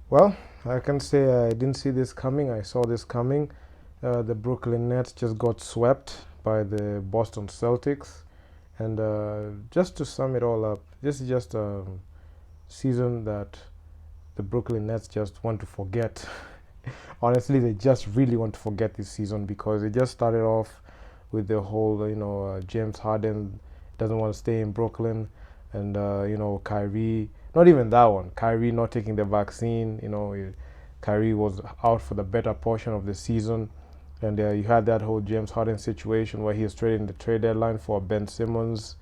Well, I can say I didn't see this coming. I saw this coming. The Brooklyn Nets just got swept by the Boston Celtics. And just to sum it all up, this is just a season that the Brooklyn Nets just want to forget. Honestly, they just really want to forget this season because it just started off with the whole, James Harden doesn't want to stay in Brooklyn, and Kyrie. Not even that one. Kyrie not taking the vaccine. Kyrie was out for the better portion of the season, and you had that whole James Harden situation where he was traded in the trade deadline for Ben Simmons,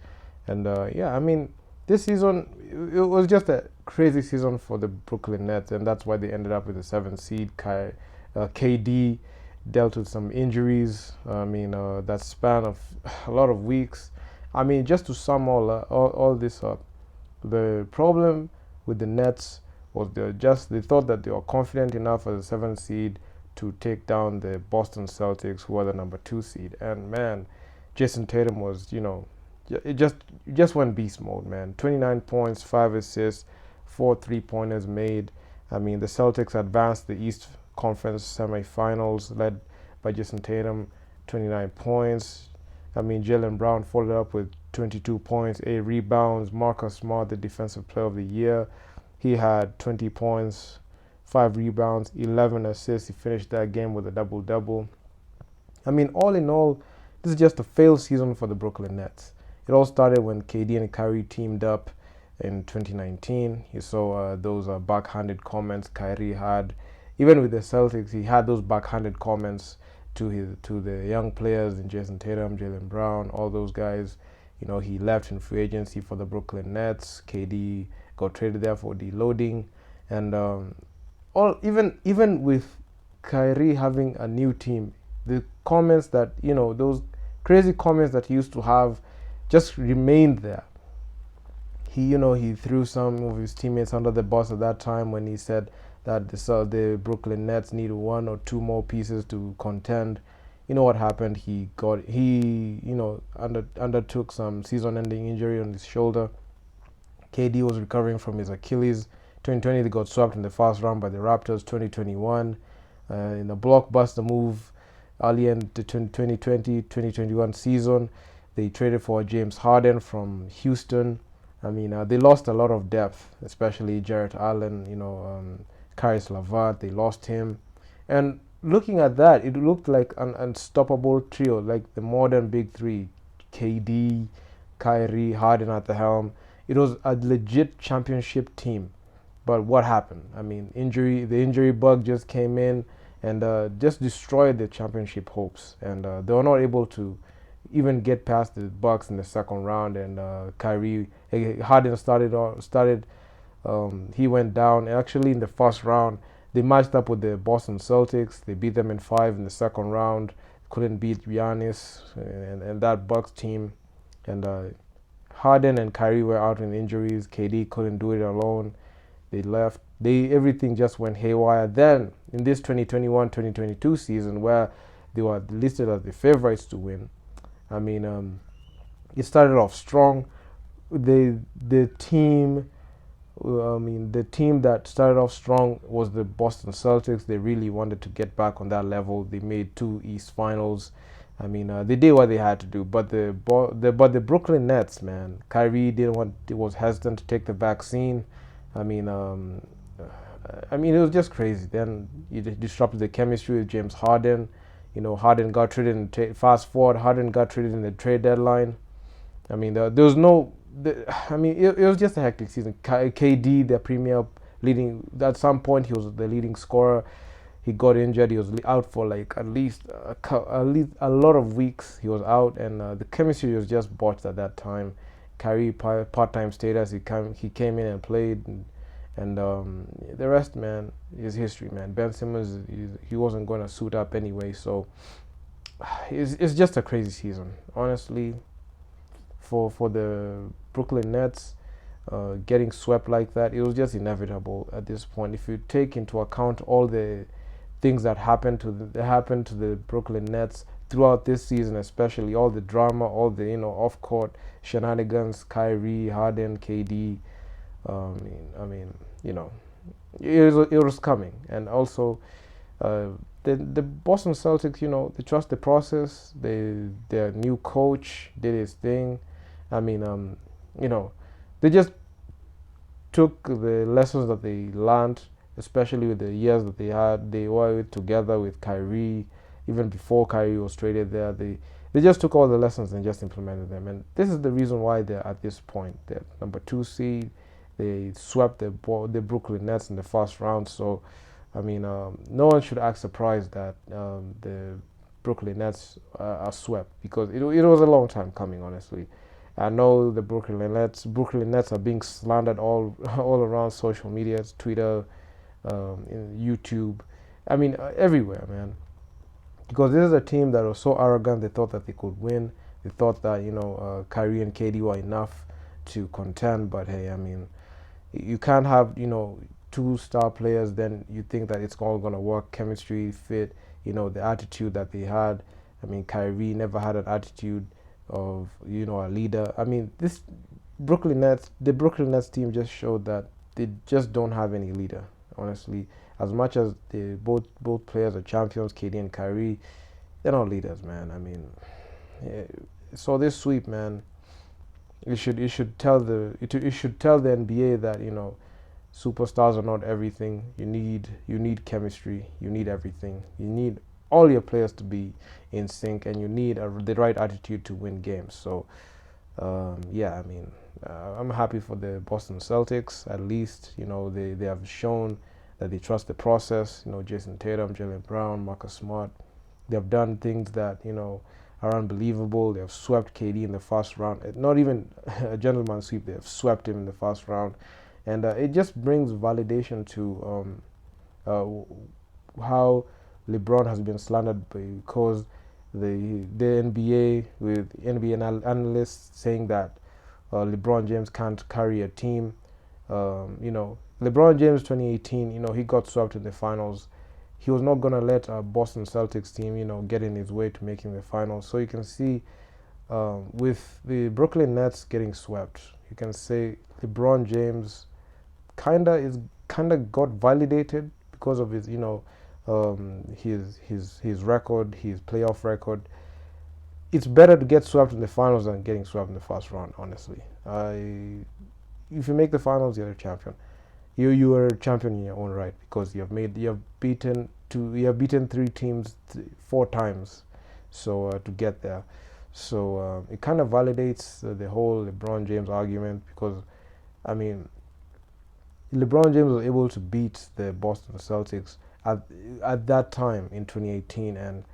and yeah, I mean, this season it was just a crazy season for the Brooklyn Nets, and that's why they ended up with the seventh seed. KD dealt with some injuries. I mean, that span of a lot of weeks. I mean, just to sum all this up, the problem with the Nets was they thought that they were confident enough as a seventh seed to take down the Boston Celtics, who are the number two seed. And man, Jason Tatum was, it just went beast mode, man. 29 points, 5 assists, 4 3-pointers made. I mean, the Celtics advanced the East Conference semifinals, led by Jason Tatum, 29 points. I mean, Jaylen Brown followed up with 22 points, 8 rebounds. Marcus Smart, the Defensive Player of the Year, he had 20 points, 5 rebounds, 11 assists. He finished that game with a double double. I mean, all in all, this is just a failed season for the Brooklyn Nets. It all started when KD and Kyrie teamed up in 2019. You saw those backhanded comments Kyrie had. Even with the Celtics, he had those backhanded comments to the young players in Jason Tatum, Jaylen Brown, all those guys. He left in free agency for the Brooklyn Nets. KD got traded there for deloading, and all even with Kyrie having a new team, the comments that those crazy comments that he used to have just remained there. He threw some of his teammates under the bus at that time when he said that the Brooklyn Nets need one or two more pieces to contend. You know what happened? Undertook some season-ending injury on his shoulder. KD was recovering from his Achilles. 2020 they got swept in the first round by the Raptors. 2021 in a blockbuster move early in the 2020-2021 season, they traded for James Harden from Houston. I mean, they lost a lot of depth, especially Jarrett Allen, Caris LeVert. They lost him. And looking at that, it looked like an unstoppable trio, like the modern big three, KD, Kyrie, Harden at the helm. It was a legit championship team. But what happened? I mean, the injury bug just came in and just destroyed the championship hopes. And they were not able to even get past the Bucks in the second round. And Harden started. He went down. Actually, in the first round, they matched up with the Boston Celtics. They beat them in 5 in the second round. Couldn't beat Giannis and that Bucks team. And Harden and Kyrie were out in injuries. KD couldn't do it alone. They left. Everything just went haywire. Then in this 2021-2022 season, where they were listed as the favorites to win, I mean, it started off strong. The team, the team that started off strong was the Boston Celtics. They really wanted to get back on that level. They made 2 East Finals. I mean, they did what they had to do. But the Brooklyn Nets, man, Kyrie was hesitant to take the vaccine. I mean, it was just crazy. Then it disrupted the chemistry with James Harden. Harden got traded fast forward. Harden got traded in the trade deadline. I mean, there was no. It was just a hectic season. KD, the premier leading. At some point, he was the leading scorer. He got injured. He was out for like at least a lot of weeks. He was out, and the chemistry was just botched at that time. Kyrie part-time status. He came in and played, and the rest, man, is history, man. Ben Simmons, he wasn't going to suit up anyway, so it's just a crazy season, honestly, for the Brooklyn Nets. Getting swept like that, it was just inevitable at this point. If you take into account all the things that happened to the Brooklyn Nets throughout this season, especially all the drama, all the off-court shenanigans, Kyrie, Harden, KD. I mean, it was coming. And also, uh, the Boston Celtics, they trust the process. Their new coach did his thing. I mean, you know, they just took the lessons that they learned, especially with the years that they had. They were together with Kyrie, even before Kyrie was traded there. They just took all the lessons and just implemented them. And this is the reason why they're at this point. They're number 2 seed. They swept the Brooklyn Nets in the first round. So, I mean, no one should act surprised that the Brooklyn Nets are swept, because it was a long time coming, honestly. I know the Brooklyn Nets are being slandered all around social media, Twitter, YouTube. I mean, everywhere, man. Because this is a team that was so arrogant. They thought that they could win. They thought that Kyrie and KD were enough to contend. But hey, I mean, you can't have 2 star players. Then you think that it's all gonna work, chemistry, fit. The attitude that they had. I mean, Kyrie never had an attitude of a leader. I mean, the Brooklyn Nets team just showed that they just don't have any leader. Honestly, as much as both players are champions, KD and Kyrie, they're not leaders, man. I mean, yeah, so this sweep, man, it should tell the NBA that superstars are not everything. You need chemistry. You need everything. You need all your players to be in sync, and you need the right attitude to win games. So, yeah, I mean, I'm happy for the Boston Celtics. At least, they have shown that they trust the process. Jason Tatum, Jalen Brown, Marcus Smart. They have done things that are unbelievable. They have swept KD in the first round. Not even a gentleman sweep. They have swept him in the first round, and it just brings validation to how LeBron has been slandered, because the NBA, with NBA analysts saying that LeBron James can't carry a team. LeBron James 2018, he got swept in the finals. He was not gonna let a Boston Celtics team, get in his way to making the finals. So you can see, with the Brooklyn Nets getting swept, you can say LeBron James kinda got validated because of his his record, his playoff record. It's better to get swept in the finals than getting swept in the first round, honestly. If you make the finals, you're a champion. You are a champion in your own right, because you have beaten 3 teams 4 times, so to get there. So it kind of validates the whole LeBron James argument, because I mean, LeBron James was able to beat the Boston Celtics at that time in 2018, and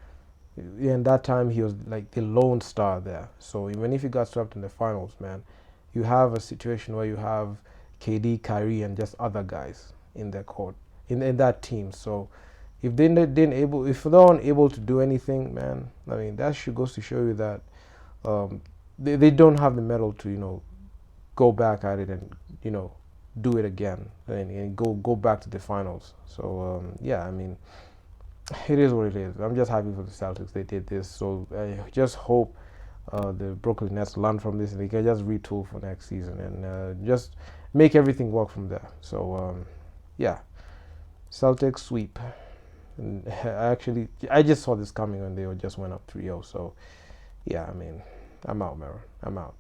in that time he was like the lone star there. So even if he got swept in the finals, man, you have a situation where you have KD, Kyrie, and just other guys in their court in that team. So if if they weren't able to do anything, man, I mean, that goes to show you that they don't have the mettle to go back at it and do it again, and go back to the finals. So yeah, I mean, it is what it is. I'm just happy for the Celtics they did this. So I just hope the Brooklyn Nets learn from this and they can just retool for next season, and just make everything work from there. So yeah, Celtics sweep. And I just saw this coming when they just went up 3-0. So yeah, I mean, I'm out, man. I'm out.